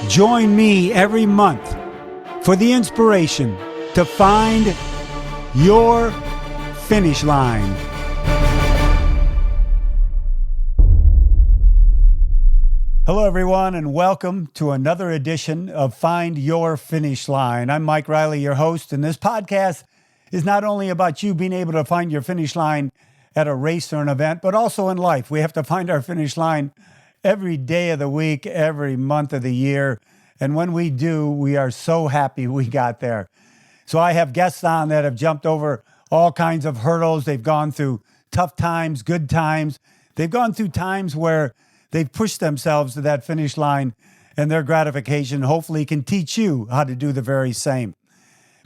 Join me every month for the inspiration to find your finish line. Hello, everyone, and welcome to another edition of Find Your Finish Line. I'm Mike Riley, your host, and this podcast is not only about you being able to find your finish line at a race or an event, but also in life. We have to find our finish line every day of the week, every month of the year. And when we do, we are so happy we got there. So I have guests on that have jumped over all kinds of hurdles. They've gone through tough times, good times. They've gone through times where they've pushed themselves to that finish line, and their gratification hopefully can teach you how to do the very same.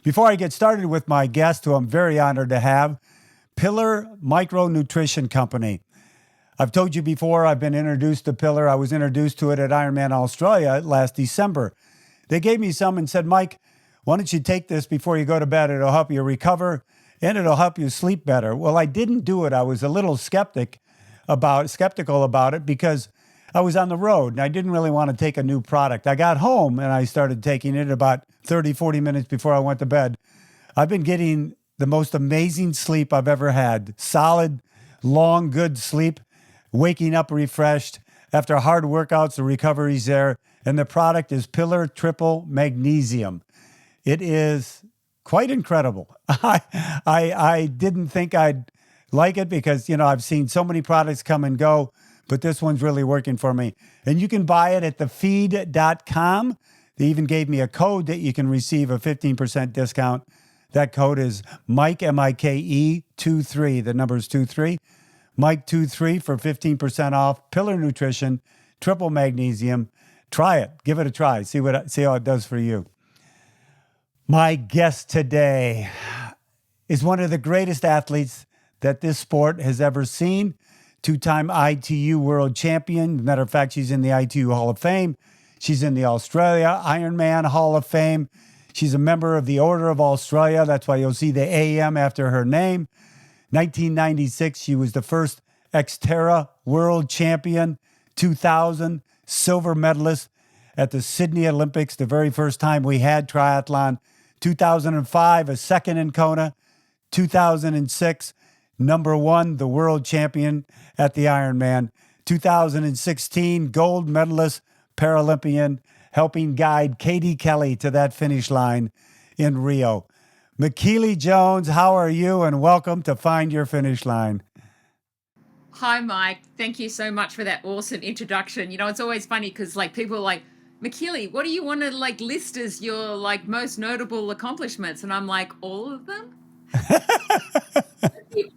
Before I get started with my guest, who I'm very honored to have, Pillar Micronutrition Company. I've told you before, I've been introduced to Pillar. I was introduced to it at Ironman Australia last December. They gave me some and said, Mike, why don't you take this before you go to bed? It'll help you recover and it'll help you sleep better. Well, I didn't do it. I was a little skeptical about it because I was on the road and I didn't really want to take a new product. I got home and I started taking it about 30, 40 minutes before I went to bed. I've been getting the most amazing sleep I've ever had. Solid, long, good sleep, waking up refreshed. After hard workouts, the recovery's there. And the product is Pillar Triple Magnesium. It is quite incredible. I didn't think I'd like it because, I've seen so many products come and go, but this one's really working for me. And you can buy it at thefeed.com. They even gave me a code that you can receive a 15% discount. That code is Mike, M-I-K-E, 23. The number is 23. Mike 23 for 15% off. Pillar Nutrition, Triple Magnesium. Try it. Give it a try. See how it does for you. My guest today is one of the greatest athletes that this sport has ever seen. Two-time ITU world champion. Matter of fact, she's in the ITU Hall of Fame. She's in the Australia Ironman Hall of Fame. She's a member of the Order of Australia. That's why you'll see the AM after her name. 1996, she was the first Xterra world champion. 2000, silver medalist at the Sydney Olympics, the very first time we had triathlon. 2005, a second in Kona. 2006, number one, the world champion at the Ironman. 2016, gold medalist, Paralympian, helping guide Katie Kelly to that finish line in Rio. Michellie Jones, how are you? And welcome to Find Your Finish Line. Hi, Mike. Thank you so much for that awesome introduction. It's always funny because people are like, Michellie, what do you want to list as your most notable accomplishments? And I'm like, all of them?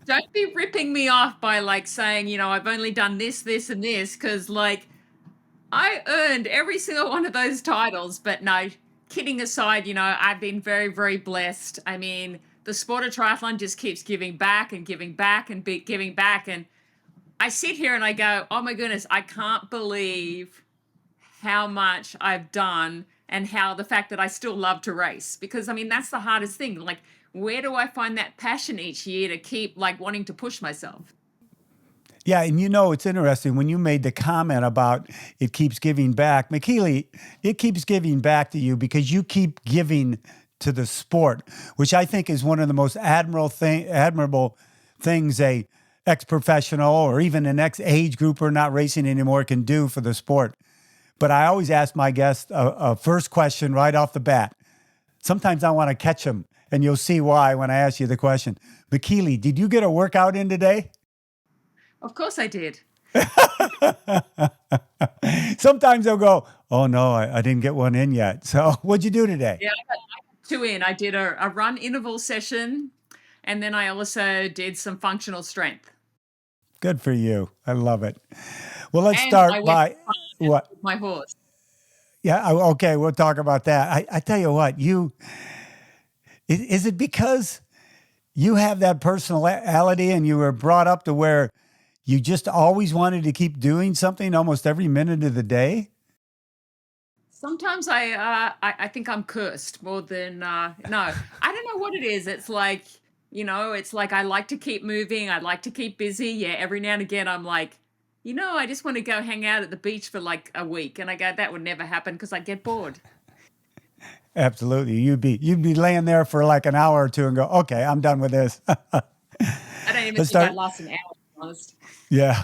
Don't be ripping me off by saying, I've only done this, this, and this, because I earned every single one of those titles. But no, kidding aside, I've been very, very blessed. I mean, the sport of triathlon just keeps giving back and giving back and giving back. And I sit here and I go, oh my goodness, I can't believe how much I've done and how the fact that I still love to race. Because, that's the hardest thing. Where do I find that passion each year to keep wanting to push myself? Yeah, and it's interesting when you made the comment about it keeps giving back. Michellie, it keeps giving back to you because you keep giving to the sport, which I think is one of the most admirable things a ex-professional or even an ex-age grouper not racing anymore can do for the sport. But I always ask my guests a first question right off the bat. Sometimes I want to catch them, and you'll see why when I ask you the question. Michellie, did you get a workout in today? Of course I did. Sometimes they'll go, oh no, I didn't get one in yet. So what'd you do today? Yeah, I got 2 in. I did a run interval session, and then I also did some functional strength. Good for you. I love it. Well, let's And start by what? With my horse. Yeah, okay, we'll talk about that. I tell you what, is it because you have that personality and you were brought up to where you just always wanted to keep doing something almost every minute of the day? Sometimes I think I'm cursed more than no. I don't know what it is. It's it's I like to keep moving. I like to keep busy. Yeah, every now and again I'm like, I just want to go hang out at the beach for like a week. And I go, that would never happen because I'd get bored. Absolutely. You'd be laying there for like an hour or two and go, okay, I'm done with this. I don't even Let's think I'd start. last an hour, to be honest. Yeah.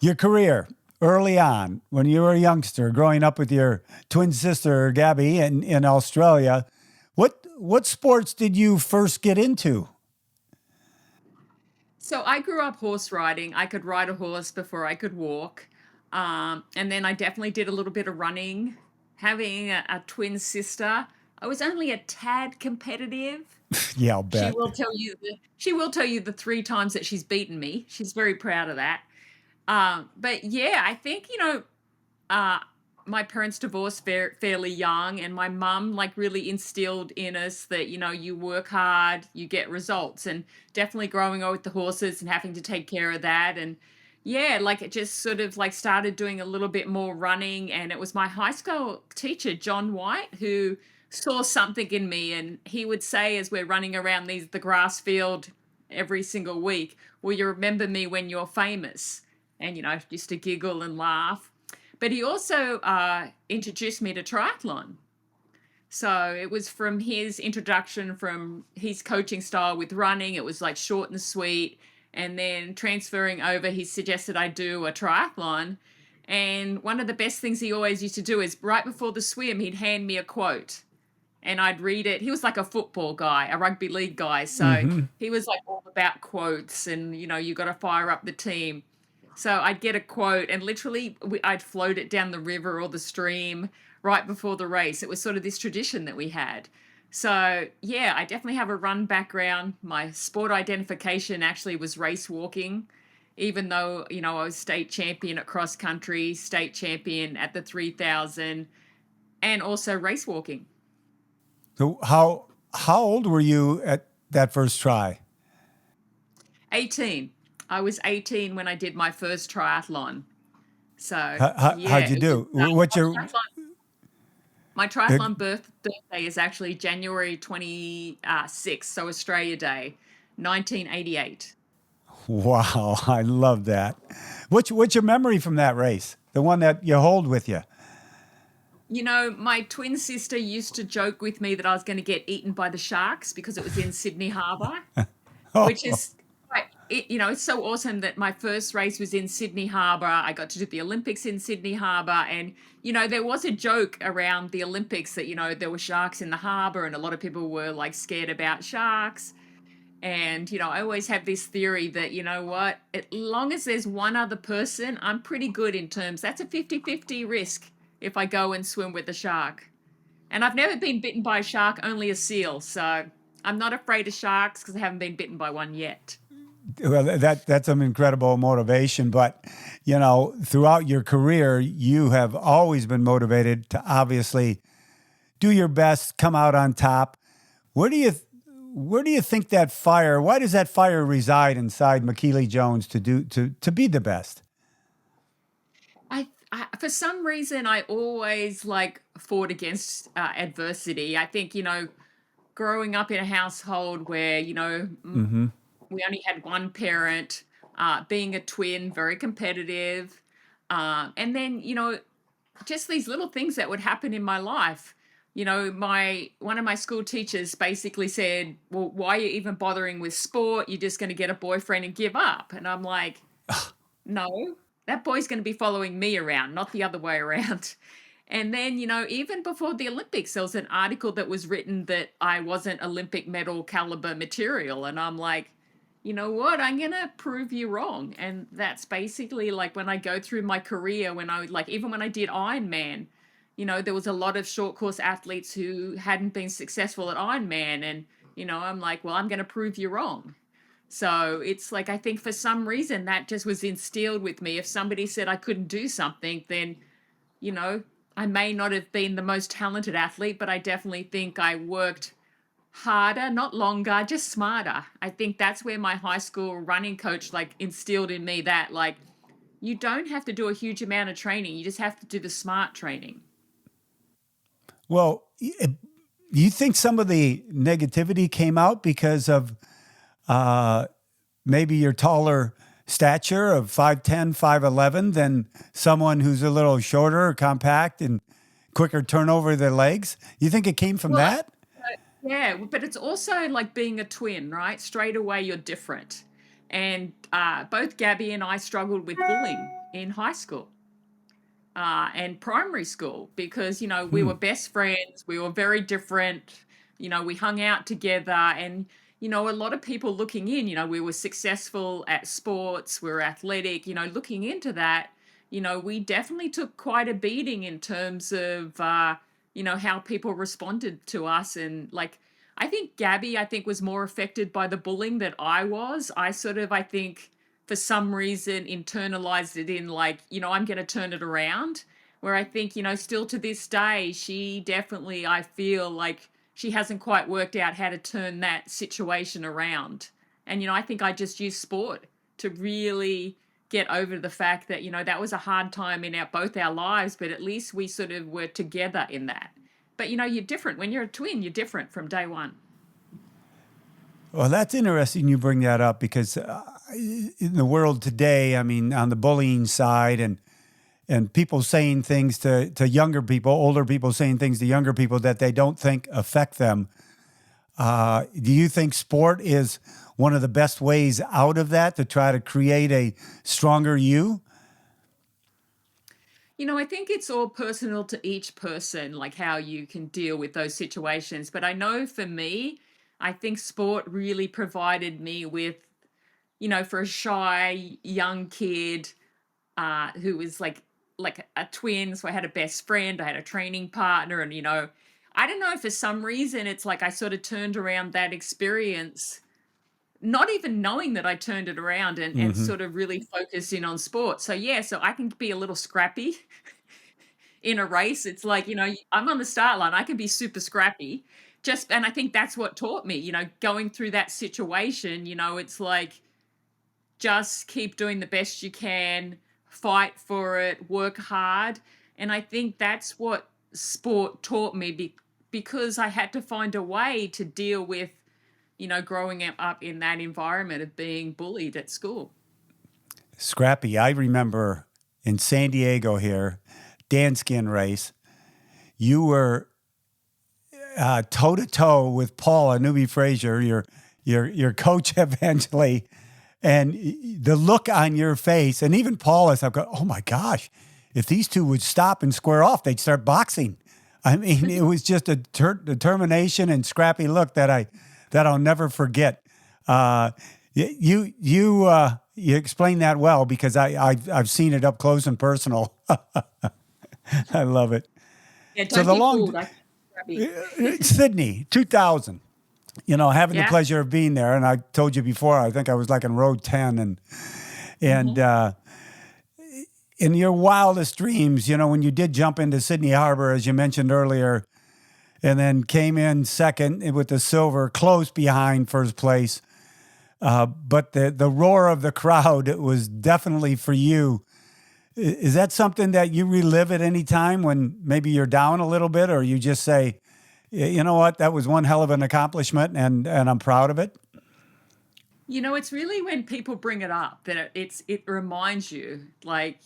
Your career early on, when you were a youngster, growing up with your twin sister, Gabby, in Australia, what sports did you first get into? So I grew up horse riding. I could ride a horse before I could walk. And then I definitely did a little bit of running. Having a twin sister, I was only a tad competitive. Yeah, I'll She bet. will tell you the 3 times that she's beaten me. She's very proud of that. But yeah, I think uh, my parents divorced fairly young, and my mum like really instilled in us that you work hard, you get results, and definitely growing up with the horses and having to take care of that, and yeah, like it just sort of like started doing a little bit more running, and it was my high school teacher John White who saw something in me, and he would say as we're running around the grass field every single week, "Will you remember me when you're famous?" And used to giggle and laugh. But he also introduced me to triathlon. So it was from his introduction, from his coaching style with running. It was like short and sweet. And then transferring over, he suggested I do a triathlon. And one of the best things he always used to do is right before the swim, he'd hand me a quote and I'd read it. He was like a football guy, a rugby league guy. So Hmm. he was like all about quotes and, you got to fire up the team. So I'd get a quote and literally I'd float it down the river or the stream right before the race. It was sort of this tradition that we had. So yeah, I definitely have a run background. My sport identification actually was race walking, even though, I was state champion at cross country, state champion at the 3000, and also race walking. So how old were you at that first try? 18. I was 18 when I did my first triathlon. So How'd yeah, you it was do? What's my your my uh, triathlon birthday is actually January 26th, so Australia Day, 1988. wow? I love that. What's your memory from that race? The one that you hold with you? My twin sister used to joke with me that I was going to get eaten by the sharks because it was in Sydney Harbour, which Oh, is it's so awesome that my first race was in Sydney Harbour. I got to do the Olympics in Sydney Harbour, and there was a joke around the Olympics that there were sharks in the harbour, and a lot of people were like scared about sharks. And I always have this theory that what, as long as there's one other person, I'm pretty good in terms. That's a 50-50 risk if I go and swim with a shark. And I've never been bitten by a shark, only a seal. So I'm not afraid of sharks because I haven't been bitten by one yet. well, that's some incredible motivation. But throughout your career, you have always been motivated to obviously do your best, come out on top. Where do you where do you think that fire? Why does that fire reside inside Michellie Jones to be the best? For some reason, I always like fought against adversity. I think, growing up in a household where, Hmm. we only had one parent, being a twin, very competitive. And then, just these little things that would happen in my life. My one of my school teachers basically said, "Well, why are you even bothering with sport? You're just going to get a boyfriend and give up." And I'm like, "No, that boy's going to be following me around, not the other way around." And then, even before the Olympics, there was an article that was written that I wasn't Olympic medal caliber material. And I'm like, you know what? I'm going to prove you wrong. And that's basically like when I go through my career, when I like, even when I did Ironman, there was a lot of short course athletes who hadn't been successful at Ironman. And, I'm like, well, I'm going to prove you wrong. So it's like, I think for some reason that just was instilled with me. If somebody said I couldn't do something, then you know, I may not have been the most talented athlete, but I definitely think I worked harder, not longer, just smarter. I think that's where my high school running coach like instilled in me that like you don't have to do a huge amount of training. You just have to do the smart training. Well, you think some of the negativity came out because of uh, maybe your taller stature of 5'10", 5'11", than someone who's a little shorter, compact, and quicker turnover of their legs? You think it came from Well, that? yeah, but it's also like being a twin, right? Straight away, you're different. And both Gabby and I struggled with bullying in high school and primary school because, we Hmm. were best friends. We were very different. We hung out together. And, a lot of people looking in, we were successful at sports, we were athletic, looking into that, we definitely took quite a beating in terms of, how people responded to us. And like, I think was more affected by the bullying that I was. I sort of, I think, for some reason internalized it in like, I'm going to turn it around. Where I think, still to this day, she definitely, I feel like she hasn't quite worked out how to turn that situation around. And, I think I just use sport to really get over the fact that, that was a hard time in both our lives, but at least we sort of were together in that. But, you're different. When you're a twin, you're different from day one. Well, that's interesting you bring that up because in the world today, I mean, on the bullying side and people saying things to younger people, older people saying things to younger people that they don't think affect them. Do you think sport is one of the best ways out of that to try to create a stronger you? I think it's all personal to each person, like how you can deal with those situations. But I know for me, I think sport really provided me with, for a shy young kid who was like a twin. So I had a best friend, I had a training partner, and I don't know, for some reason it's like I sort of turned around that experience, not even knowing that I turned it around and Hmm. sort of really focused in on sport. So yeah, so I can be a little scrappy in a race. It's like, I'm on the start line, I can be super scrappy. Just and I think that's what taught me, going through that situation, it's like just keep doing the best you can, fight for it, work hard. And I think that's what sport taught me because I had to find a way to deal with, growing up in that environment of being bullied at school. Scrappy. I remember in San Diego here, Dan Skin race. You were toe to toe with Paula Newby Fraser, your coach eventually, and the look on your face, and even Paula's, I've got, oh my gosh, if these two would stop and square off, they'd start boxing. I mean, it was just a determination and scrappy look that I'll never forget. Uh, you explain that well because I've seen it up close and personal. I love it. Yeah, So don't the be long fooled. I can be scrappy. Sydney 2000. Having the Yeah. pleasure of being there, and I told you before, I think I was like in row 10, and Hmm. in your wildest dreams, when you did jump into Sydney Harbor, as you mentioned earlier, and then came in second with the silver, close behind first place. But the roar of the crowd was definitely for you. Is that something that you relive at any time when maybe you're down a little bit, or you just say, You know what, that was one hell of an accomplishment, and I'm proud of it." It's really when people bring it up that it reminds you. Like,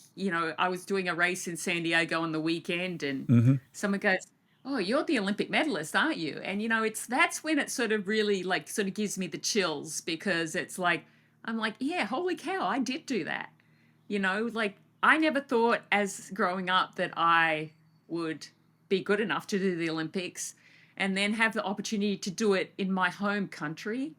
I was doing a race in San Diego on the weekend, and Hmm. someone goes, "Oh, you're the Olympic medalist, aren't you?" And it's that's when it sort of really like sort of gives me the chills because it's like I'm like, "Yeah, holy cow, I did do that." Like I never thought as growing up that I would be good enough to do the Olympics and then have the opportunity to do it in my home country,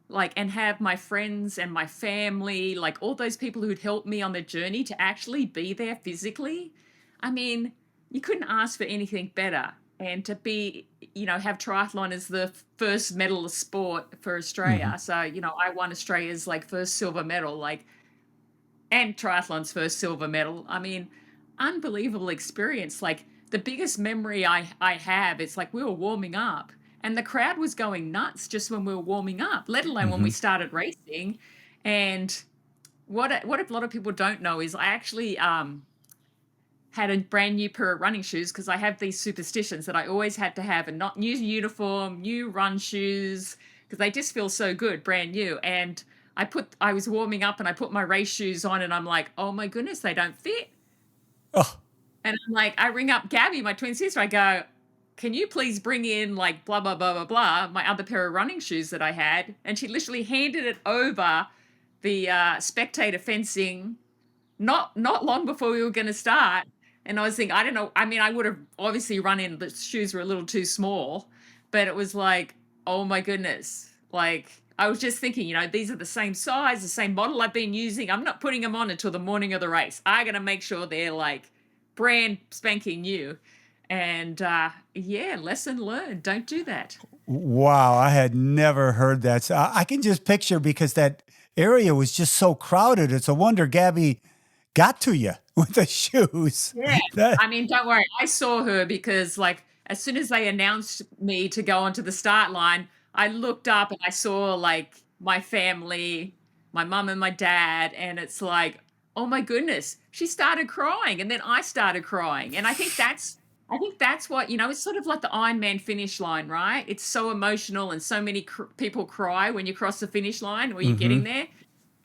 like, and have my friends and my family, like all those people who'd helped me on the journey to actually be there physically. I mean, you couldn't ask for anything better. And to be, have triathlon as the first medalist sport for Hmm. Australia. So, I won Australia's like first silver medal, like, and triathlon's first silver medal. I mean, unbelievable experience. Like the biggest memory I have, it's like we were warming up and the crowd was going nuts just when we were warming up, let alone when we Hmm. started racing. And what a lot of people don't know is I actually had a brand new pair of running shoes because I have these superstitions that I always had to have a not new uniform, new run shoes because they just feel so good, brand new. And I was warming up and I put my race shoes on and I'm like, oh my goodness, they don't fit. Oh, And I'm like, I ring up Gabby, my twin sister. I go, can you please bring in like blah, blah, blah, blah, blah, my other pair of running shoes that I had? And she literally handed it over the spectator fencing not long before we were going to start. And I was thinking, I don't know. I mean, I would have obviously run in, the shoes were a little too small, but it was like, oh my goodness. Like, I was just thinking, these are the same size, the same model I've been using. I'm not putting them on until the morning of the race. I got to make sure they're like brand spanking new. And yeah, lesson learned. Don't do that. wow. I had never heard that. So I can just picture because that area was just so crowded. It's a wonder Gabby got to you with the shoes. Yeah. That, I mean, don't worry. I saw her because, like, as soon as they announced me to go onto the start line, I looked up and I saw, like, my family, my mum and my dad. And it's like, oh my goodness, she started crying. And then I started crying. And I think that's what, it's sort of like the Ironman finish line, right? It's so emotional and so many people cry when you cross the finish line or you're hmm getting there.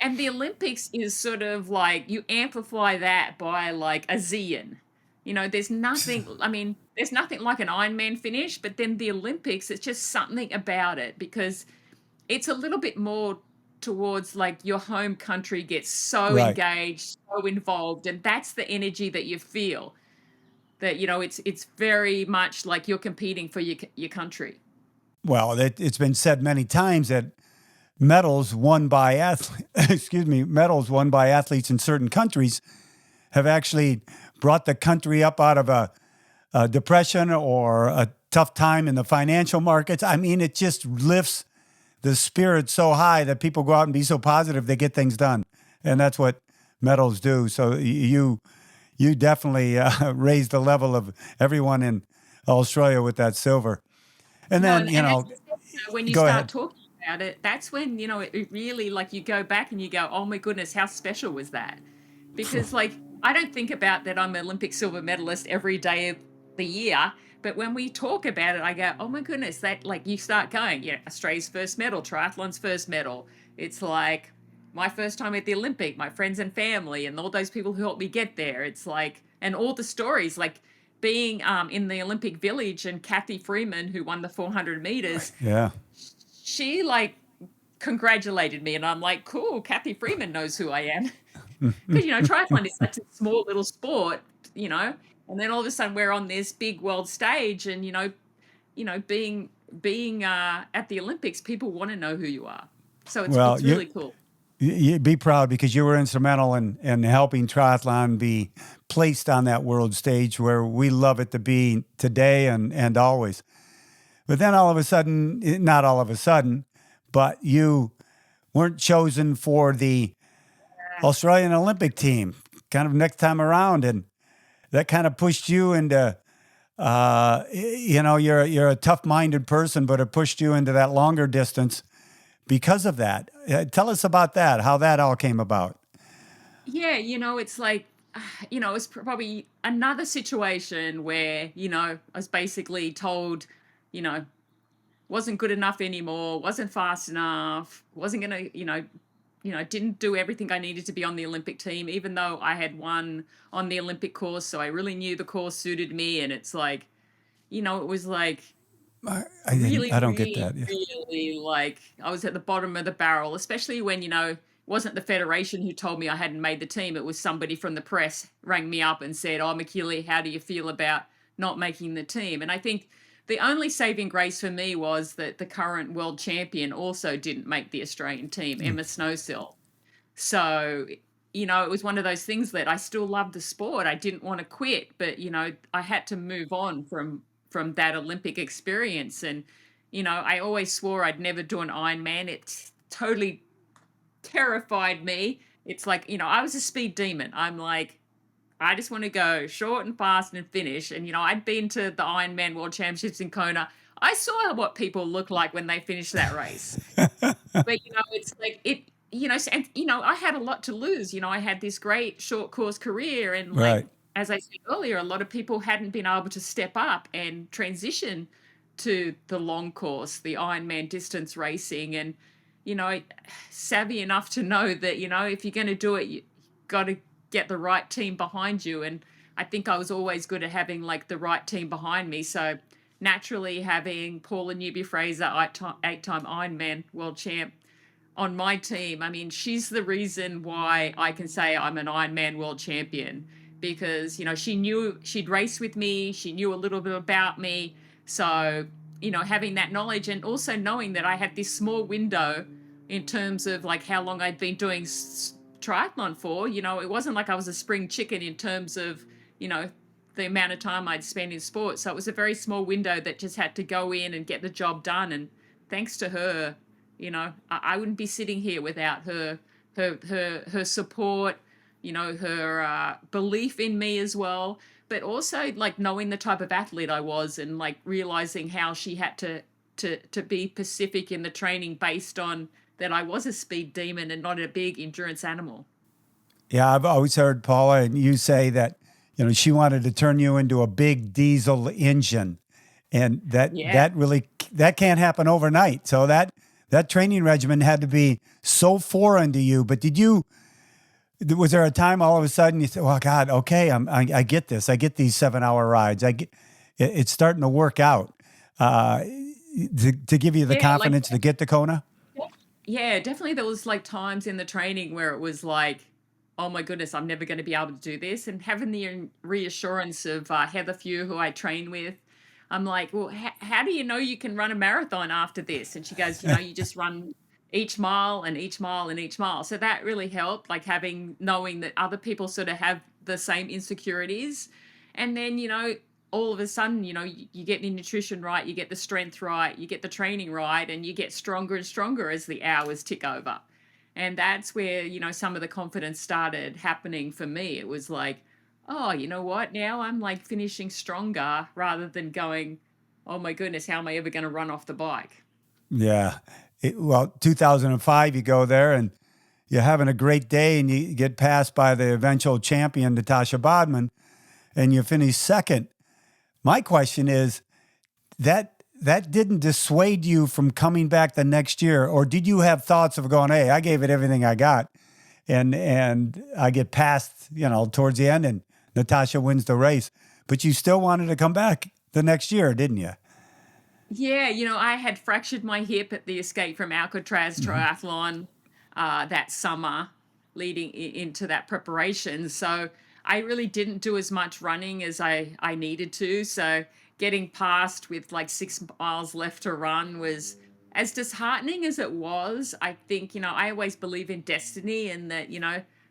And the Olympics is sort of like you amplify that by like a zillion. There's nothing, I mean, there's nothing like an Ironman finish, but then the Olympics, it's just something about it because it's a little bit more towards like your home country gets so Right. engaged, so involved, and that's the energy that you feel. That it's very much like you're competing for your country. Well, it's been said many times that medals won by medals won by athletes in certain countries have actually brought the country up out of a depression or a tough time in the financial markets. I mean, it just lifts the spirit so high that people go out and be so positive they get things done, and that's what medals do. So you definitely raised the level of everyone in Australia with that silver. And No, then and as you said, when you go start ahead. talking about it, that's when, it really like you go back and you go, oh my goodness, how special was that? Because like I don't think about that I'm an Olympic silver medalist every day of the year, but when we talk about it, I go, oh my goodness, that like you start going, Australia's first medal, triathlon's first medal. It's like my first time at the Olympic, my friends and family, and all those people who helped me get there. It's like, and all the stories, like being in the Olympic Village and Kathy Freeman, who won the 400 meters, Yeah. she like congratulated me, and I'm like, cool, Kathy Freeman knows who I am. Because triathlon is such a small little sport, you know, and then all of a sudden we're on this big world stage, and being at the Olympics, people want to know who you are, so it's Well, it's really cool. you be proud because you were instrumental in helping triathlon be placed on that world stage where we love it to be today and always. But then all of a sudden, not all of a sudden, but you weren't chosen for the Australian Olympic team kind of next time around. And that kind of pushed you into, you're a tough minded person, but it pushed you into that longer distance because of that. Tell us about that, how that all came about. Yeah, it's like, it's probably another situation where, I was basically told, you know, wasn't good enough anymore, wasn't fast enough, wasn't gonna, didn't do everything I needed to be on the Olympic team, even though I had won on the Olympic course. So I really knew the course suited me. And it's like, it was like really, I don't get really, that. Yeah. really like I was at the bottom of the barrel, especially when, it wasn't the federation who told me I hadn't made the team. It was somebody from the press rang me up and said, oh, Michellie, how do you feel about not making the team? And I think the only saving grace for me was that the current world champion also didn't make the Australian team, Emma Snowsill. So, it was one of those things that I still loved the sport. I didn't want to quit, but I had to move on from that Olympic experience. And, I always swore I'd never do an Ironman. It totally terrified me. It's like, I was a speed demon. I'm like, I just want to go short and fast and finish. And, I'd been to the Ironman World Championships in Kona. I saw what people look like when they finish that race. But, it's like and, I had a lot to lose. I had this great short course career. And, like, Right. as I said earlier, a lot of people hadn't been able to step up and transition to the long course, the Ironman distance racing. And, you know, savvy enough to know that, if you're going to do it, you got to get the right team behind you. And I think I was always good at having like the right team behind me. So naturally, having Paula Newby Fraser, eight-time Ironman world champ, on my team, I mean, she's the reason why I can say I'm an Ironman world champion, because, she knew she'd race with me. She knew a little bit about me. So, having that knowledge, and also knowing that I had this small window in terms of like how long I'd been doing triathlon for, it wasn't like I was a spring chicken in terms of, you know, the amount of time I'd spend in sport. So it was a very small window that just had to go in and get the job done. And thanks to her, I wouldn't be sitting here without her support, her belief in me as well, but also like knowing the type of athlete I was, and like realizing how she had to be pacific in the training based on that I was a speed demon and not a big endurance animal. Yeah, I've always heard Paula and you say that, she wanted to turn you into a big diesel engine, and Yeah. that can't happen overnight. So that training regimen had to be so foreign to you. But was there a time all of a sudden you said, "Well, God, okay, I get this. I get these 7 hour rides. It's starting to work out." To give you the Yeah, like, confidence to get to Kona. yeah, definitely there was like times in the training where it was like, oh my goodness, I'm never going to be able to do this. And having the reassurance of Heather Few, who I train with, I'm like, well, how do you know you can run a marathon after this? And she goes, you just run each mile and each mile and each mile. So that really helped, like knowing that other people sort of have the same insecurities. And then, all of a sudden, you get the nutrition right, you get the strength right, you get the training right, and you get stronger and stronger as the hours tick over. And that's where, some of the confidence started happening for me. It was like, oh, you know what? Now I'm like finishing stronger rather than going, oh my goodness, how am I ever going to run off the bike? Yeah. Well, 2005, you go there and you're having a great day and you get passed by the eventual champion, Natasha Bodman, and you finish second. My question is that didn't dissuade you from coming back the next year, or did you have thoughts of going, hey, I gave it everything I got, and I get past, towards the end, and Natasha wins the race, but you still wanted to come back the next year, didn't you? Yeah, I had fractured my hip at the Escape from Alcatraz Hmm. triathlon that summer leading into that preparation. So I really didn't do as much running as I needed to. So getting past with like 6 miles left to run was as disheartening as it was. I think, I always believe in destiny, and that,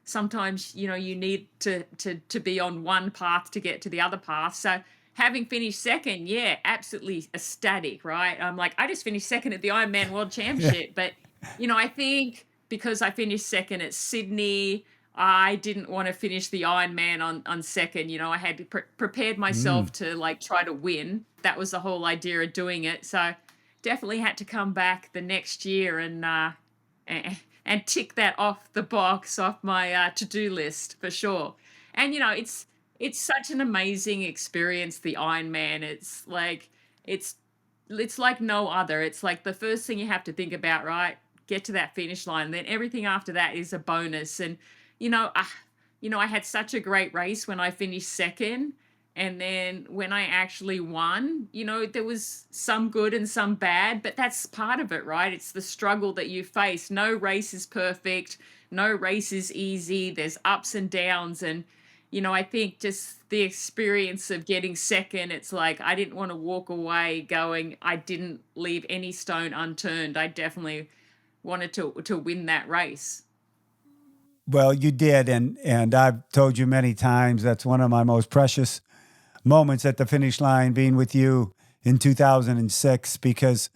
sometimes, you need to be on one path to get to the other path. So having finished second, yeah, absolutely ecstatic, right? I'm like, I just finished second at the Ironman World Yeah. Championship. But, I think because I finished second at Sydney, I didn't want to finish the Ironman on second. I had prepared Mm. myself to like try to win. That was the whole idea of doing it. So definitely had to come back the next year and tick that off the box off my to-do list for sure. And it's such an amazing experience, the Ironman. It's it's like no other. It's like the first thing you have to think about, right? Get to that finish line. Then everything after that is a bonus. And you know, I, I had such a great race when I finished second, and then when I actually won, there was some good and some bad, but that's part of it, right? It's the struggle that you face. No race is perfect. No race is easy. There's ups and downs, and I think just the experience of getting second, it's like I didn't want to walk away going, I didn't leave any stone unturned. I definitely wanted to win that race. Well, you did, and I've told you many times that's one of my most precious moments at the finish line, being with you in 2006, because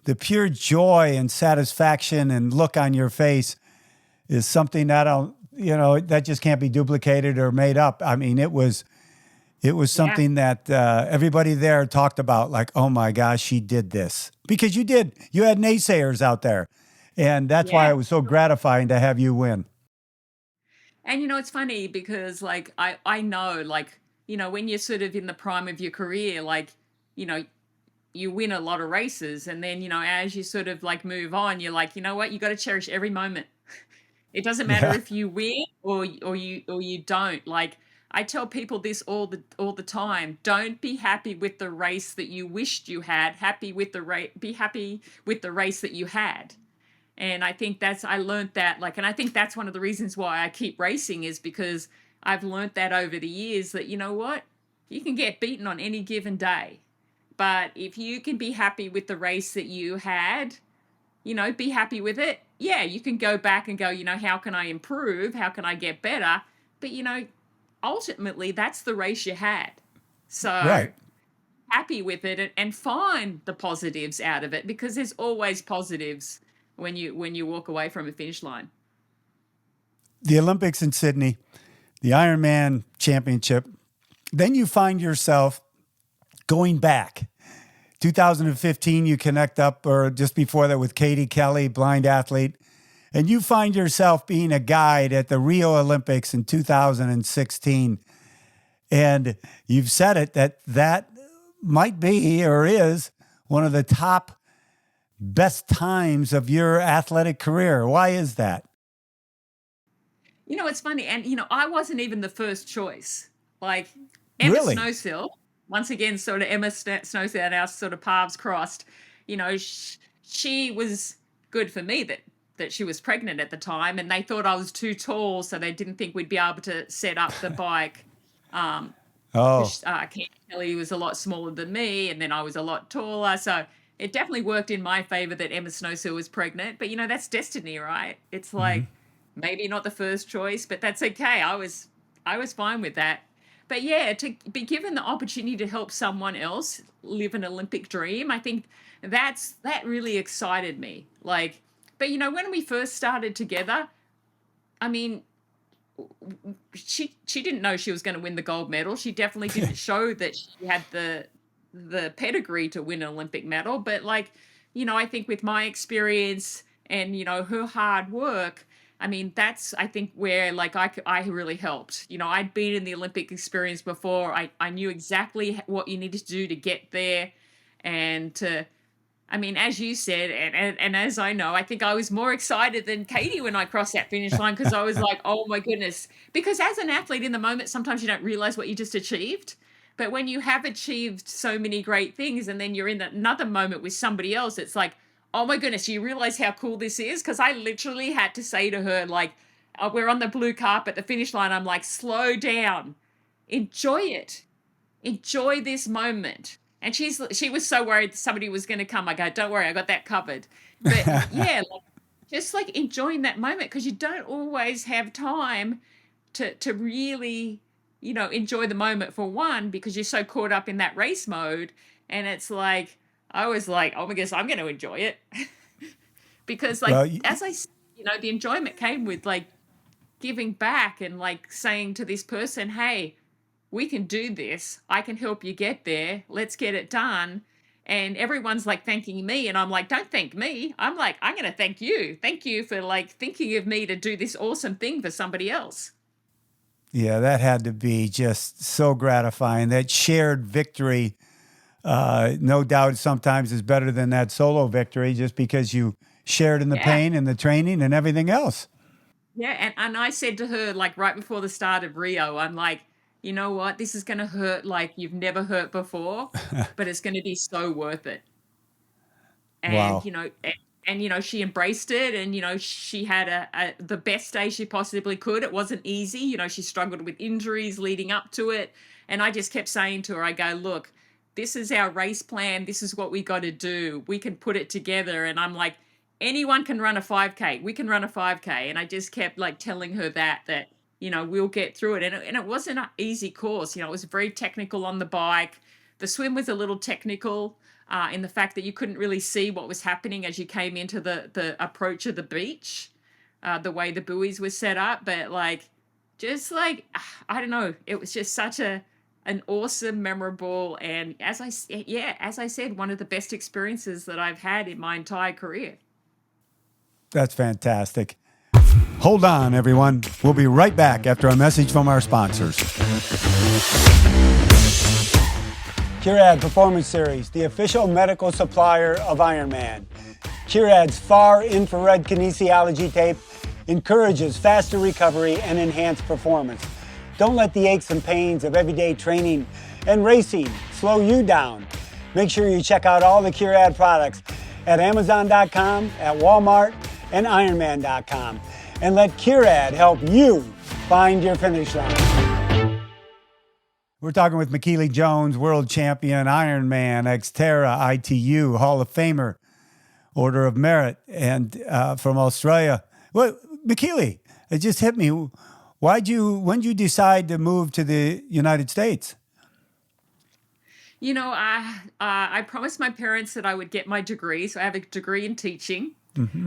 the pure joy and satisfaction and look on your face is something that that just can't be duplicated or made up. I mean, it was Yeah. something that everybody there talked about, like, oh my gosh, she did this, because you did. You had naysayers out there, and that's why Yeah. it was so gratifying to have you win. And it's funny because like I know, like, when you're sort of in the prime of your career, like, you know, you win a lot of races, and then, as you sort of like move on, you're like, you know what, you got to cherish every moment. It doesn't matter Yeah. if you win or you don't. Like, I tell people this all the time. Don't be happy with the race that you wished you had. Be happy with the race that you had. And I learned that, like, and I think that's one of the reasons why I keep racing, is because I've learned that over the years, that, you know what, you can get beaten on any given day. But if you can be happy with the race that you had, be happy with it. Yeah, you can go back and go, how can I improve? How can I get better? But, ultimately, that's the race you had. So Right. happy with it, and find the positives out of it, because there's always positives when you walk away from a finish line. The Olympics in Sydney, the Ironman Championship. Then you find yourself going back. 2015, you connect up, or just before that, with Katie Kelly, blind athlete. And you find yourself being a guide at the Rio Olympics in 2016. And you've said it, that might be, or is, one of the top best times of your athletic career. Why is that? It's funny, and I wasn't even the first choice. Like, Emma Really? Snowsill, once again, sort of Emma Snowsill, and our sort of paths crossed. She was good for me that she was pregnant at the time, and they thought I was too tall, so they didn't think we'd be able to set up the bike. Um, Oh, because Kelly was a lot smaller than me, and then I was a lot taller. So it definitely worked in my favor that Emma Snowsill was pregnant. But that's destiny, right? It's mhm. like, maybe not the first choice, but that's okay. I was fine with that. But yeah, to be given the opportunity to help someone else live an Olympic dream, I think that really excited me. Like, but when we first started together, I mean, she didn't know she was going to win the gold medal. She definitely didn't show that she had the pedigree to win an Olympic medal. But, like, I think with my experience and her hard work, I mean, that's, I think, where, like, I really helped. I'd been in the Olympic experience before. I knew exactly what you needed to do to get there, and to, I mean, as you said, and as I know, I think I was more excited than Katie when I crossed that finish line, because I was like, oh my goodness. Because as an athlete in the moment, sometimes you don't realize what you just achieved. But when you have achieved so many great things, and then you're in another moment with somebody else, it's like, oh my goodness, you realize how cool this is? Because I literally had to say to her, like, we're on the blue carpet, the finish line. I'm like, slow down, enjoy it, enjoy this moment. And she was so worried somebody was going to come. I go, don't worry, I got that covered. But yeah, like, just like enjoying that moment, because you don't always have time to really, enjoy the moment, for one, because you're so caught up in that race mode. And it's like, I was like, oh my goodness, I'm going to enjoy it. Because, like, Well, as I said, the enjoyment came with, like, giving back, and, like, saying to this person, hey, we can do this. I can help you get there. Let's get it done. And everyone's like thanking me. And I'm like, don't thank me. I'm like, I'm going to thank you. Thank you for, like, thinking of me to do this awesome thing for somebody else. yeah, that had to be just so gratifying. That shared victory, no doubt, sometimes is better than that solo victory, just because you shared in the Yeah. pain and the training and everything else. Yeah. And I said to her, like, right before the start of Rio, I'm like, you know what? This is going to hurt like you've never hurt before, but it's going to be so worth it. And Wow. she embraced it, and she had the best day she possibly could. It wasn't easy. She struggled with injuries leading up to it, and I just kept saying to her, I go, look, this is our race plan, this is what we got to do, we can put it together. And I'm like, anyone can run a 5K, we can run a 5K. And I just kept, like, telling her that we'll get through it. And it wasn't an easy course. It was very technical on the bike. The swim was a little technical, in the fact that you couldn't really see what was happening as you came into the approach of the beach, the way the buoys were set up. But, like, just like, I don't know, it was just such an awesome, memorable, and, as I said, one of the best experiences that I've had in my entire career. That's fantastic. Hold on, everyone. We'll be right back after a message from our sponsors. Curad Performance Series, the official medical supplier of Ironman. Curad's far infrared kinesiology tape encourages faster recovery and enhanced performance. Don't let the aches and pains of everyday training and racing slow you down. Make sure you check out all the Curad products at Amazon.com, at Walmart, and Ironman.com. And let Curad help you find your finish line. We're talking with Michellie Jones, world champion, Ironman, Xterra, ITU, Hall of Famer, Order of Merit, and from Australia. Well, Michellie, it just hit me. When did you decide to move to the United States? You know, I promised my parents that I would get my degree. So I have a degree in teaching.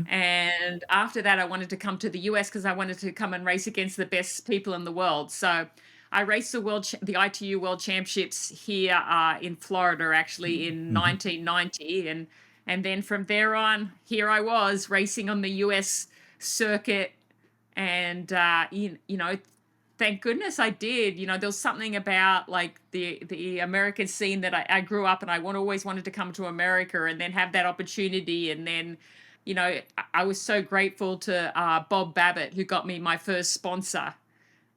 And after that, I wanted to come to the US because I wanted to come and race against the best people in the world. So I raced the ITU World Championships here in Florida, actually in 1990, and then from there on, here I was racing on the US circuit, and you know, thank goodness I did. You know, there was something about like the American scene that I grew up, and I always wanted to come to America and then have that opportunity, and then. You know, I was so grateful to Bob Babbitt, who got me my first sponsor.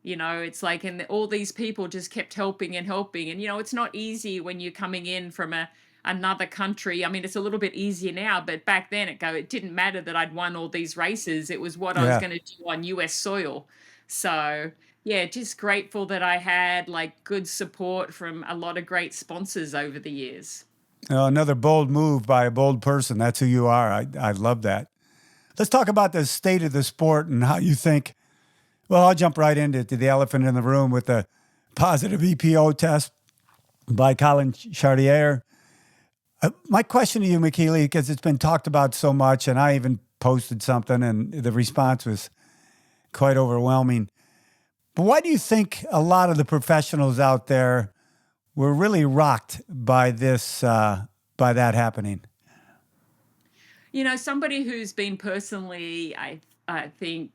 You know, it's like, and all these people just kept helping and helping. And, you know, it's not easy when you're coming in from another country. I mean, it's a little bit easier now, but back then it didn't matter that I'd won all these races. It was what I was going to do on US soil. So, yeah, just grateful that I had like good support from a lot of great sponsors over the years. Another bold move by a bold person. That's who you are. I love that. Let's talk about the state of the sport and how you think. Well, I'll jump right into the elephant in the room with the positive EPO test by Colin Chartier. My question to you, Michellie, because it's been talked about so much, and I even posted something, and the response was quite overwhelming. But why do you think a lot of the professionals out there were really rocked by this, by that happening? You know, somebody who's been personally, I think,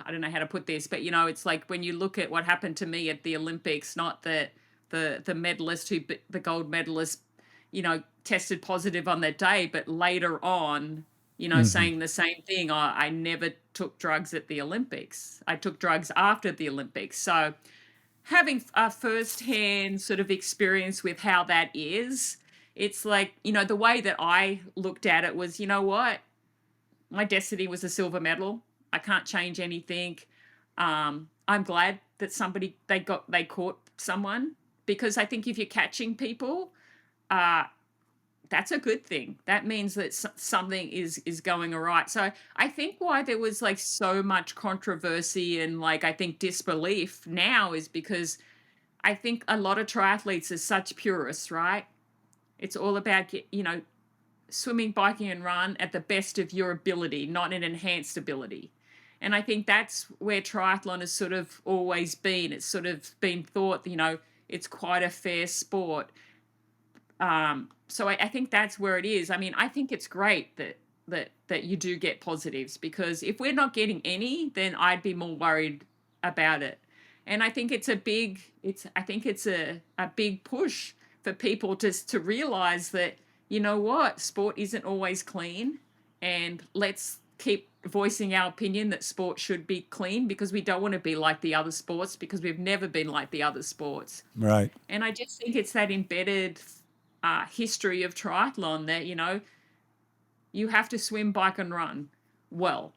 I don't know how to put this, but you know, it's like when you look at what happened to me at the Olympics, not that the medalist the gold medalist, you know, tested positive on that day, but later on, you know, saying the same thing. I never took drugs at the Olympics. I took drugs after the Olympics. So having a firsthand sort of experience with how that is, it's like, you know, the way that I looked at it was, you know what? My destiny was a silver medal. I can't change anything. I'm glad that they caught someone, because I think if you're catching people, that's a good thing. That means that something is going all right. So I think why there was like so much controversy and like I think disbelief now is because I think a lot of triathletes are such purists, right? It's all about, you know, swimming, biking, and run at the best of your ability, not an enhanced ability. And I think that's where triathlon has sort of always been. It's sort of been thought, you know, it's quite a fair sport. So I think that's where it is. I mean, I think it's great that you do get positives, because if we're not getting any, then I'd be more worried about it. And I think it's a big push for people to realize that, you know what, sport isn't always clean, and let's keep voicing our opinion that sport should be clean, because we don't want to be like the other sports, because we've never been like the other sports. Right. And I just think it's that embedded history of triathlon that, you know, you have to swim, bike, and run well.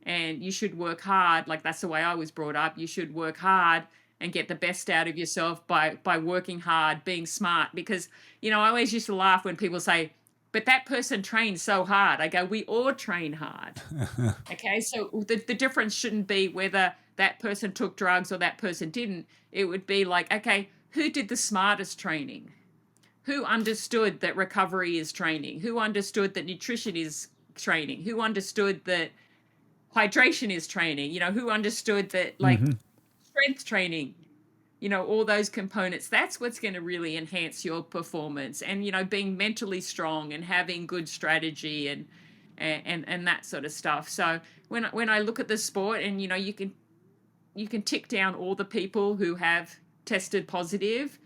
And you should work hard. Like, that's the way I was brought up. You should work hard and get the best out of yourself by working hard, being smart. Because, you know, I always used to laugh when people say, but that person trained so hard. I go, we all train hard. Okay, so the difference shouldn't be whether that person took drugs or that person didn't. It would be like, okay, who did the smartest training? Who understood that recovery is training? Who understood that nutrition is training? Who understood that hydration is training? You know, who understood that like strength training, you know, all those components? That's what's going to really enhance your performance. And, you know, being mentally strong and having good strategy and that sort of stuff. So when I look at the sport, and, you know, you can tick down all the people who have tested positive,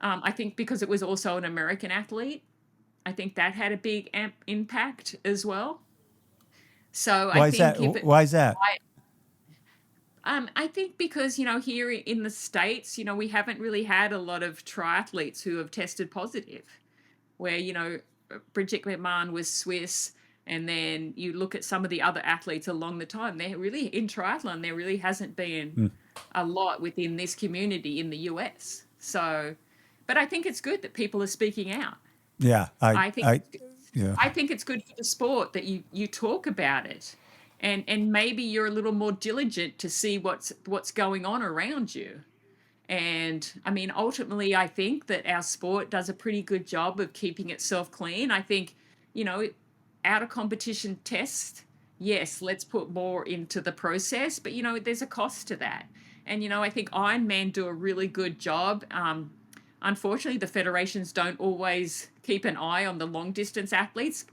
I think because it was also an American athlete, I think that had a big impact as well. So I Why is that? think if it, Why is that? I think because, here in the States, we haven't really had a lot of triathletes who have tested positive, where, Bridget McMahon was Swiss. And then you look at some of the other athletes along the time, they're really in triathlon, there really hasn't been Mm, a lot within this community in the US. So, but I think it's good that people are speaking out. yeah, I think I, yeah, I think it's good for the sport that you talk about it, and maybe you're a little more diligent to see what's going on around you. And I mean, ultimately, I think that our sport does a pretty good job of keeping itself clean. I think, you know, out of competition test, yes, let's put more into the process, but there's a cost to that. And I think Ironman do a really good job. Unfortunately, the federations don't always keep an eye on the long distance athletes.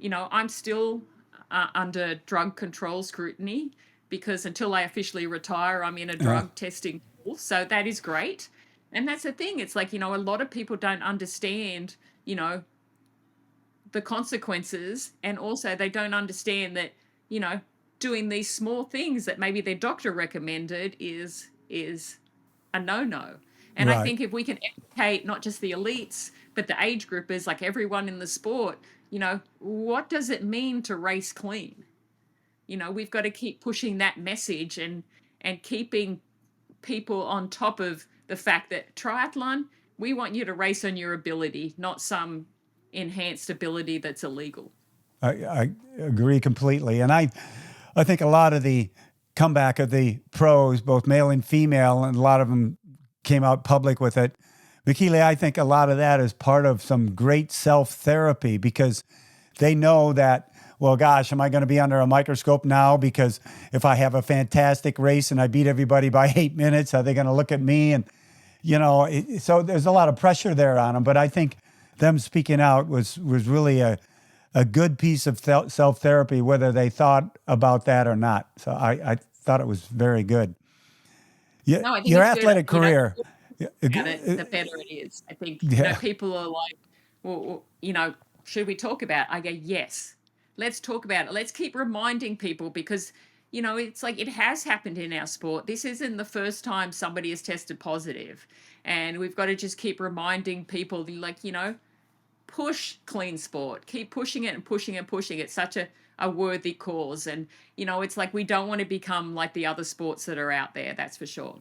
I'm still under drug control scrutiny because until I officially retire, I'm in a yeah, drug testing pool. So that is great. And that's the thing. It's like, a lot of people don't understand, you know, the consequences. And also, they don't understand that, you know, doing these small things that maybe their doctor recommended is a no-no. And I right. think if we can educate not just the elites, but the age groupers, like everyone in the sport, what does it mean to race clean? We've got to keep pushing that message and keeping people on top of the fact that triathlon, we want you to race on your ability, not some enhanced ability that's illegal. I agree completely, and I think a lot of the comeback of the pros, both male and female, and a lot of them came out public with it. Michellie, I think a lot of that is part of some great self therapy because they know that, well, gosh, am I going to be under a microscope now? Because if I have a fantastic race and I beat everybody by 8 minutes, are they going to look at me? And, so there's a lot of pressure there on them. But I think them speaking out was really a good piece of self therapy, whether they thought about that or not. So I thought it was very good. Yeah, No, I think your it's good. athletic career. Yeah, About it, the better it is. I think, yeah, people are like, well, should we talk about it? I go, yes, let's talk about it. Let's keep reminding people because, it's like it has happened in our sport. This isn't the first time somebody has tested positive. And we've got to just keep reminding people, like, push clean sport, keep pushing it and pushing and pushing. It's such a worthy cause. And, it's like we don't want to become like the other sports that are out there. That's for sure.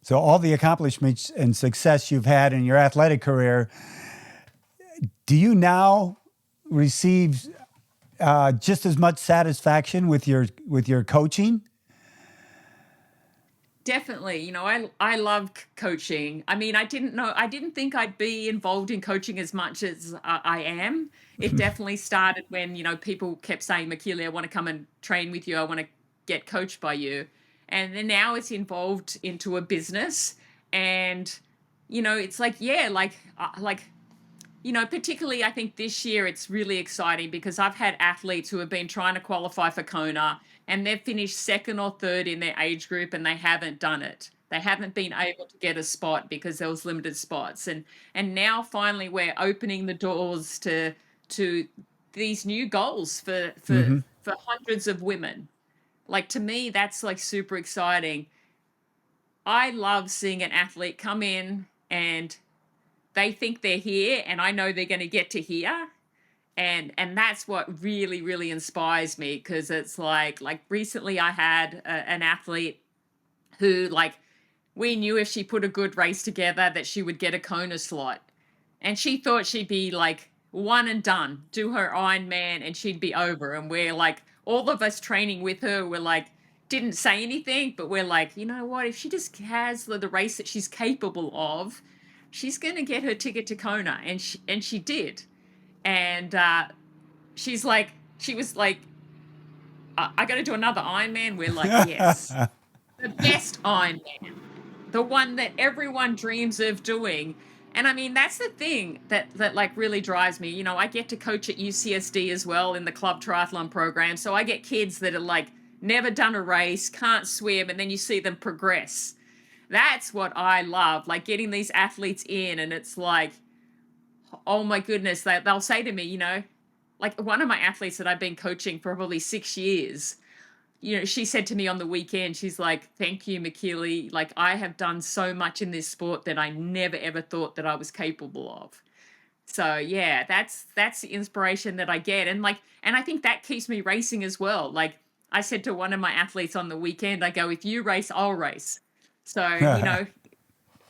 so all the accomplishments and success you've had in your athletic career, do you now receive just as much satisfaction with your coaching? Definitely. I love coaching. I mean, I didn't think I'd be involved in coaching as much as I am. It definitely started when, people kept saying, Michellie, I want to come and train with you. I want to get coached by you. And then now it's involved into a business. And, it's like, yeah, particularly I think this year it's really exciting because I've had athletes who have been trying to qualify for Kona and they've finished second or third in their age group and they haven't done it. They haven't been able to get a spot because there was limited spots. And now finally we're opening the doors to these new goals Hmm. for hundreds of women. Like to me, that's like super exciting. I love seeing an athlete come in and they think they're here and I know they're going to get to here, and that's what really inspires me because it's like recently I had an athlete who, like, we knew if she put a good race together that she would get a Kona slot, and she thought she'd be like one and done, do her Ironman and she'd be over. And we're like, all of us training with her, we're like, didn't say anything, but we're like, you know what, if she just has the race that she's capable of, she's going to get her ticket to Kona. And she did. And she's like, she was like, I got to do another Ironman. We're like, yes, the best Ironman, the one that everyone dreams of doing. And I mean, that's the thing that like really drives me. I get to coach at UCSD as well in the club triathlon program. So I get kids that are like never done a race, can't swim, and then you see them progress. that's what I love, like getting these athletes in, and it's like, oh my goodness, they'll say to me, like one of my athletes that I've been coaching for probably 6 years, she said to me on the weekend, she's like, thank you, Michellie. Like, I have done so much in this sport that I never ever thought that I was capable of. So yeah, that's the inspiration that I get. And I think that keeps me racing as well. Like I said to one of my athletes on the weekend, I go, if you race, I'll race. So,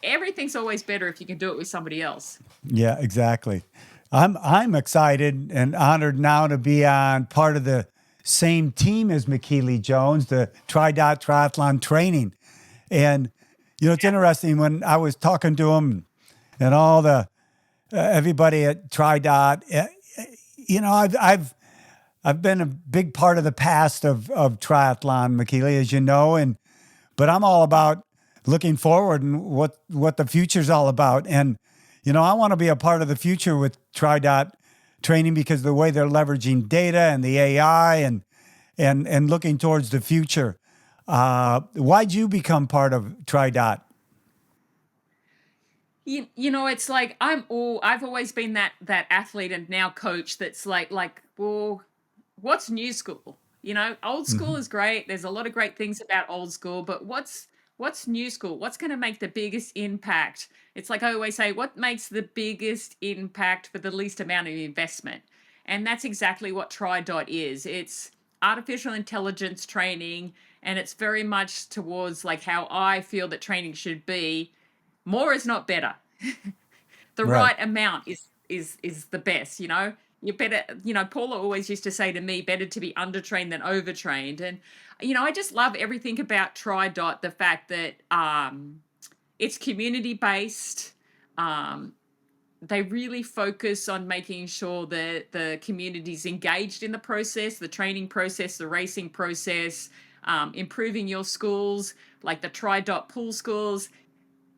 everything's always better if you can do it with somebody else. Yeah, exactly. I'm excited and honored now to be on part of the same team as Michellie Jones, the triathlon training. And it's interesting when I was talking to him and all the everybody at TriDot. I've been a big part of the past of triathlon, Michellie, as you know, but I'm all about looking forward and what the future's all about. And I want to be a part of the future with TriDot training because the way they're leveraging data and the AI and looking towards the future. Why'd you become part of TriDot? It's like I've always been that athlete and now coach that's like, well, what's new school? Old school is great. There's a lot of great things about old school, but what's new school? What's going to make the biggest impact? It's like I always say, what makes the biggest impact for the least amount of investment? And that's exactly what TriDot is. It's artificial intelligence training, and it's very much towards like how I feel that training should be. More is not better. The Right. right amount is the best. You better. Paula always used to say to me, better to be undertrained than overtrained. And I just love everything about TriDot. The fact that it's community based. They really focus on making sure that the community's engaged in the process, the training process, the racing process, improving your schools, like the TriDot pool schools.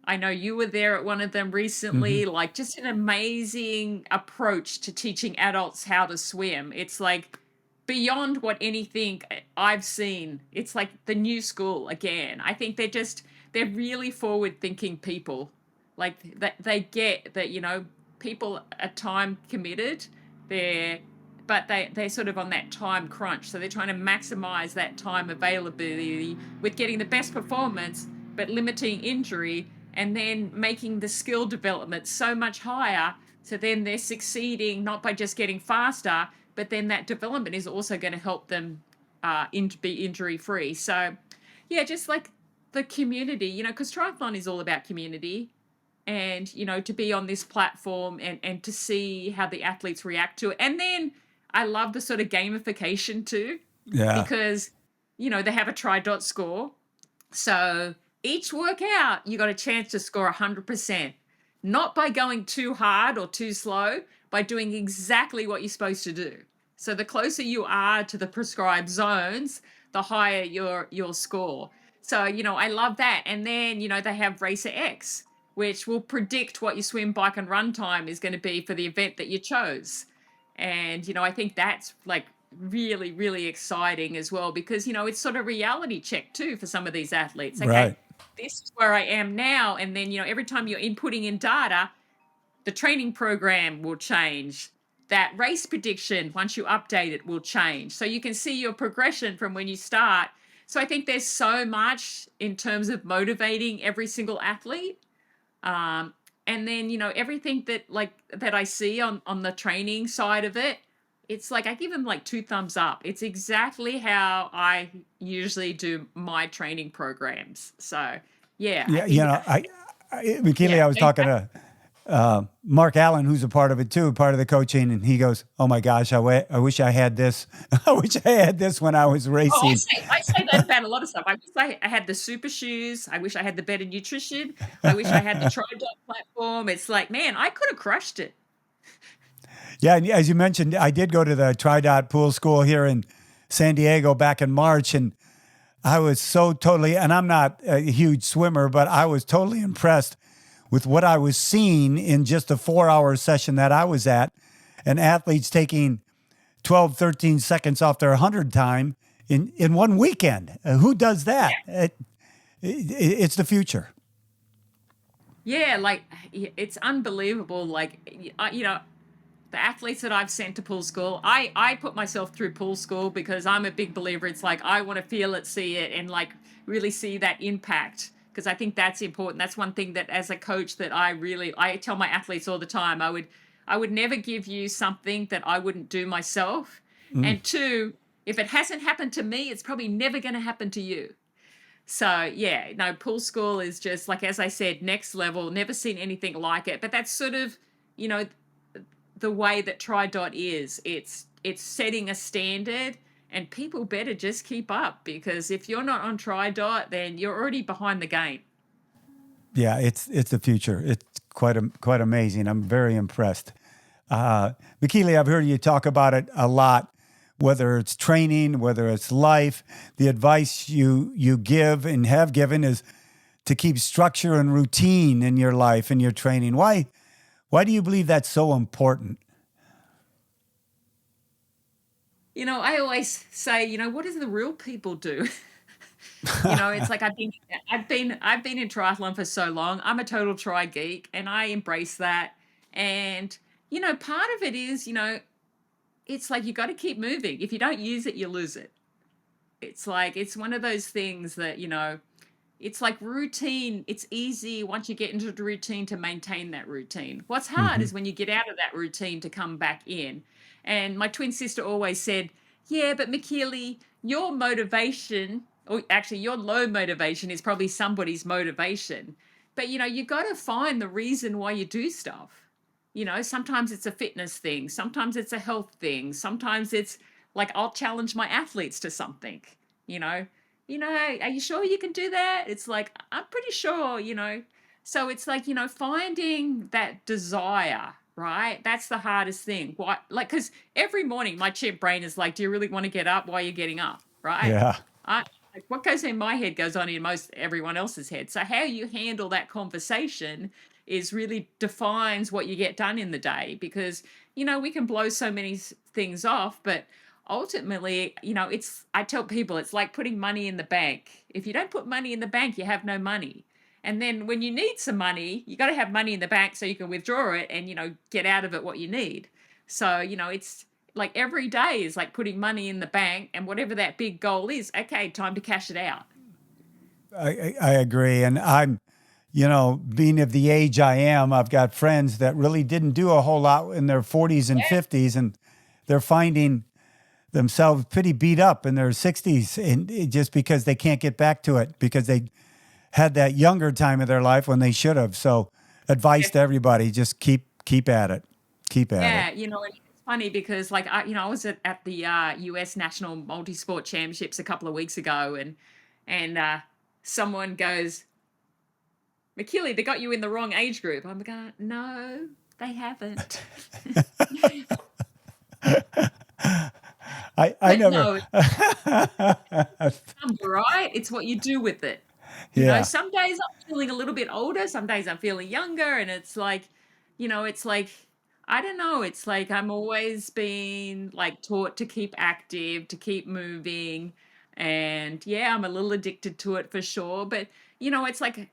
I know you were there at one of them Hmm. recently, like just an amazing approach to teaching adults how to swim. It's like beyond what anything I've seen. It's like the new school again. I think they're really forward thinking people. Like that they get that, people are time committed. They're but they're sort of on that time crunch. So they're trying to maximize that time availability with getting the best performance, but limiting injury and then making the skill development so much higher. So then they're succeeding not by just getting faster, but then that development is also going to help them be injury free. So, yeah, just like the community, because triathlon is all about community. And, to be on this platform and to see how the athletes react to it. And then I love the sort of gamification too, Yeah. because, they have a TriDot score. So each workout, you got a chance to score 100%, not by going too hard or too slow, by doing exactly what you're supposed to do. So the closer you are to the prescribed zones, the higher your score. So, I love that. And then, they have Racer X, which will predict what your swim, bike, and run time is going to be for the event that you chose. And, I think that's like really, really exciting as well because, it's sort of reality check too for some of these athletes. Okay, Right. this is where I am now. And then, every time you're inputting in data, the training program will change. That race prediction, once you update it, will change. So you can see your progression from when you start. So I think there's so much in terms of motivating every single athlete. Um, and then, everything that I see on the training side of it, it's like I give them like two thumbs up. It's exactly how I usually do my training programs. So yeah, I Yeah. think Michellie, yeah, I was thank talking to Mark Allen, who's a part of it too, part of the coaching, and he goes, "Oh my gosh, I wish I had this. I wish I had this when I was Oh, I racing." say I say that about a lot of stuff. I wish I had the super shoes. I wish I had the better nutrition. I wish I had the TriDot platform. It's like, man, I could have crushed it. Yeah, and as you mentioned, I did go to the TriDot Pool School here in San Diego back in March, and I was so totally, and I'm not a huge swimmer, but I was totally impressed with what I was seeing in just a 4 hour session that I was at, and athletes taking 12, 13 seconds off their 100 time in one weekend. Who does that? It's the future. Yeah, like it's unbelievable. Like the athletes that I've sent to pool school, I put myself through pool school because I'm a big believer. It's like I want to feel it, see it, and like really see that impact because I think that's important. That's one thing that as a coach that I tell my athletes all the time. I would never give you something that I wouldn't do myself. Mm. And two, if it hasn't happened to me, it's probably never going to happen to you. So yeah, no, pool school is just like as I said, next level. Never seen anything like it. But that's sort of, you know, the way that TriDot is. It's setting a standard, and people better just keep up because if you're not on TriDot, then you're already behind the game. Yeah, it's the future. It's quite amazing. I'm very impressed. Michellie, I've heard you talk about it a lot, whether it's training, whether it's life. The advice you give and have given is to keep structure and routine in your life and your training. Why do you believe that's so important? I always say, what do the real people do? It's like I've been in triathlon for so long. I'm a total tri geek and I embrace that. And part of it is, it's like you got to keep moving. If you don't use it, you lose it. It's like it's one of those things that, it's like routine. It's easy once you get into the routine to maintain that routine. What's hard Hmm. is when you get out of that routine to come back in. And my twin sister always said, yeah, but Michellie, your motivation, or actually your low motivation is probably somebody's motivation. But you got to find the reason why you do stuff. Sometimes it's a fitness thing, sometimes it's a health thing, sometimes it's like I'll challenge my athletes to something, you know are you sure you can do that? It's like, I'm pretty sure. So it's like, finding that desire, right? That's the hardest thing. Why? Like, because every morning my chimp brain is like, do you really want to get up? Why are you getting up? Right? Yeah. I, like, what goes in my head goes on in most everyone else's head. So how you handle that conversation is really defines what you get done in the day because, we can blow so many things off, but ultimately, I tell people it's like putting money in the bank. If you don't put money in the bank, you have no money. And then when you need some money, you got to have money in the bank so you can withdraw it and, get out of it what you need. So, it's like every day is like putting money in the bank and whatever that big goal is, okay, time to cash it out. I agree. And being of the age I am, I've got friends that really didn't do a whole lot in their 40s and 50s, and they're finding themselves pretty beat up in their 60s, and just because they can't get back to it because they had that younger time of their life when they should have. So, advice Yeah. to everybody: just keep at it, keep at it. Yeah, and it's funny because like I was at the US National Multi-Sport Championships a couple of weeks ago and someone goes, Michellie, they got you in the wrong age group. I'm like, no, they haven't. I But never. no, number, right? It's what you do with it. Yeah. Some days I'm feeling a little bit older, some days I'm feeling younger, and it's like, I don't know, it's like I'm always being like taught to keep active, to keep moving. And yeah, I'm a little addicted to it for sure. But it's like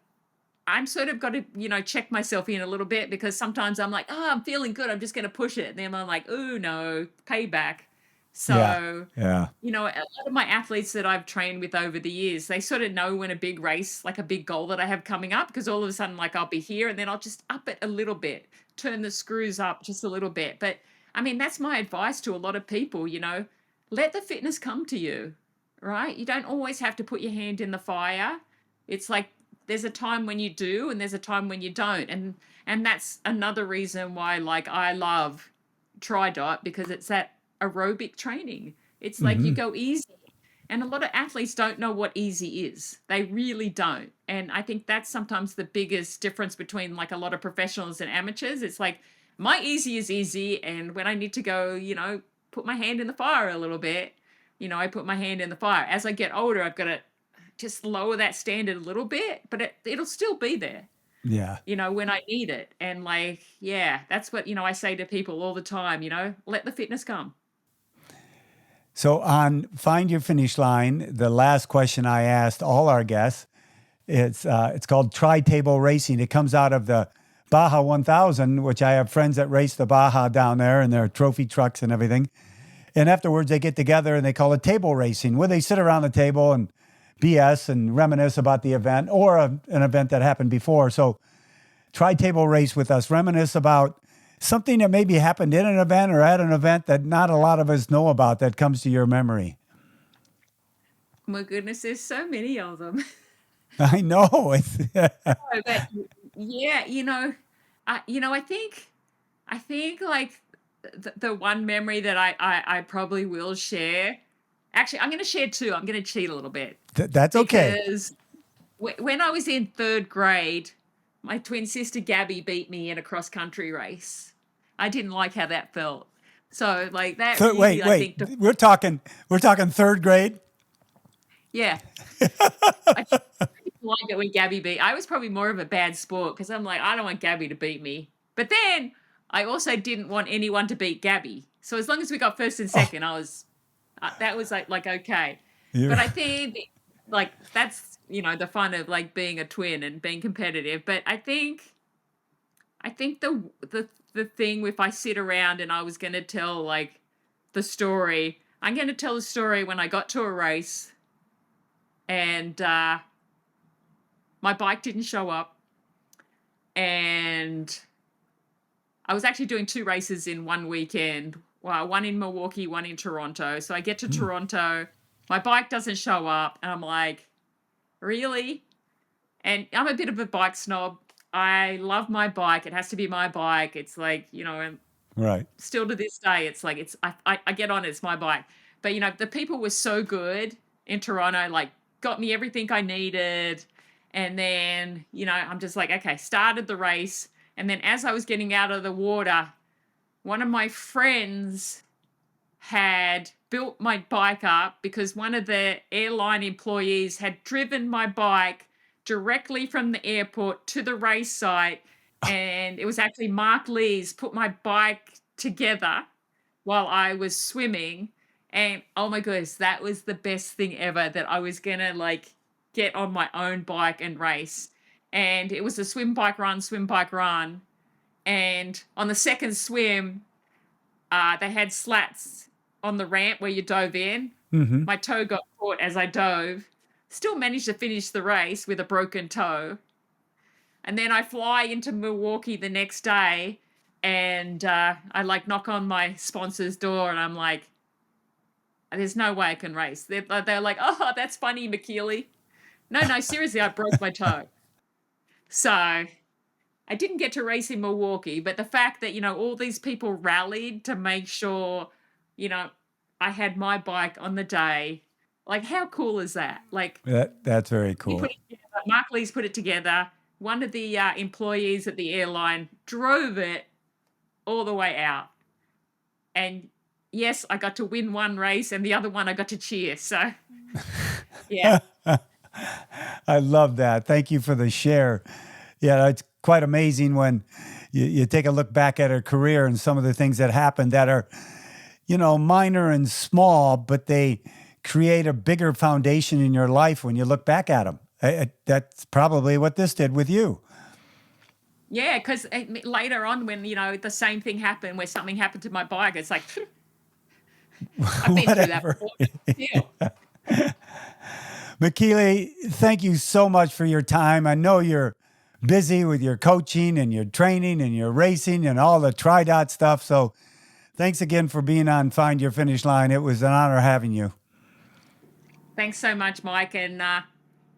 I'm sort of got to, check myself in a little bit because sometimes I'm like, oh, I'm feeling good. I'm just going to push it. And then I'm like, oh, no, payback. Yeah. So, Yeah. a lot of my athletes that I've trained with over the years, they sort of know when a big race, like a big goal that I have coming up, because all of a sudden, like I'll be here and then I'll just up it a little bit, turn the screws up just a little bit. But I mean, that's my advice to a lot of people, let the fitness come to you, right? You don't always have to put your hand in the fire. It's like there's a time when you do and there's a time when you don't. And that's another reason why like I love TriDot because it's that aerobic training. It's like you Hmm. go easy. And a lot of athletes don't know what easy is. They really don't. And I think that's sometimes the biggest difference between like a lot of professionals and amateurs. It's like my easy is easy. And when I need to go, put my hand in the fire a little bit, I put my hand in the fire. As I get older, I've got to just lower that standard a little bit, but it'll still be there, Yeah. when I need it. And like, yeah, that's what, I say to people all the time, let the fitness come. So on Find Your Finish Line, the last question I asked all our guests It's called tri-table racing. It comes out of the Baja 1000, which I have friends that race the Baja down there and their trophy trucks and everything. And afterwards, they get together and they call it table racing, where they sit around the table and BS and reminisce about the event or an event that happened before. So tri-table race with us, reminisce about something that maybe happened in an event or at an event that not a lot of us know about that comes to your memory. My goodness, there's so many of them. I know. But yeah, I think like the one memory that I probably will share. Actually, I'm going to share two. I'm going to cheat a little bit That's okay. because when I was in third grade, my twin sister Gabby beat me in a cross country race. I didn't like how that felt. So like that So, really, I wait. think, We're talking third grade. yeah. I didn't like it when Gabby beat. I was probably more of a bad sport because I'm like, I don't want Gabby to beat me. But then I also didn't want anyone to beat Gabby. So as long as we got first and second, I was that was like okay. But I think like that's the fun of like being a twin and being competitive. But I think the thing if I sit around and I was going to tell like the story, I'm going to tell the story when I got to a race and my bike didn't show up, and I was actually doing two races in one weekend. Well, one in Milwaukee, one in Toronto. So I get to Toronto, my bike doesn't show up, and I'm like, really? And I'm a bit of a bike snob. I love my bike. It has to be my bike. It's like, Right. still to this day, it's like I get on it, it's my bike. But the people were so good in Toronto, like got me everything I needed. And then, I'm just like, okay, started the race. And then as I was getting out of the water, one of my friends had built my bike up because one of the airline employees had driven my bike directly from the airport to the race site. And it was actually Mark Lee's put my bike together while I was swimming. And oh my goodness, that was the best thing ever, that I was going to like get on my own bike and race. And it was a swim, bike, run. And on the second swim, they had slats on the ramp where you dove in. Mm-hmm. My toe got caught as I dove. Still managed to finish the race with a broken toe. And then I fly into Milwaukee the next day, and I like knock on my sponsor's door, and I'm like, there's no way I can race. They're like, oh, that's funny, Michellie. No, seriously, I broke my toe. So I didn't get to race in Milwaukee, but the fact that, all these people rallied to make sure, I had my bike on the day, like how cool is that? Like that's very we cool. put it together, Mark Lee's put it together. One of the employees at the airline drove it all the way out. And yes, I got to win one race, and the other one I got to cheer. So, yeah. I love that. Thank you for the share. Yeah, it's quite amazing when you take a look back at her career and some of the things that happened that are, minor and small, but they create a bigger foundation in your life when you look back at them. That's probably what this did with you. Yeah, because later on when, the same thing happened, where something happened to my bike, it's like, I've been through that before. Yeah. Michellie, thank you so much for your time. I know you're busy with your coaching and your training and your racing and all the tri-dot stuff. So thanks again for being on Find Your Finish Line. It was an honor having you. Thanks so much, Mike. And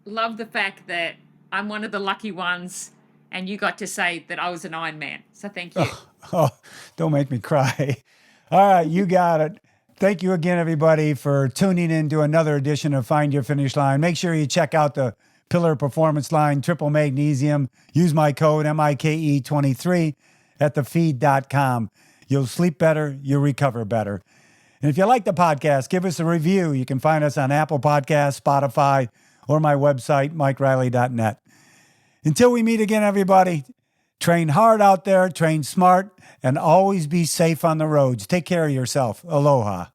love the fact that I'm one of the lucky ones, and you got to say that I was an Ironman. So thank you. Oh, don't make me cry. All right, you got it. Thank you again, everybody, for tuning in to another edition of Find Your Finish Line. Make sure you check out the Pillar Performance Line, Triple Magnesium. Use my code MIKE23 at thefeed.com. You'll sleep better, you'll recover better. And if you like the podcast, give us a review. You can find us on Apple Podcasts, Spotify, or my website, MikeRiley.net. Until we meet again, everybody, train hard out there, train smart, and always be safe on the roads. Take care of yourself. Aloha.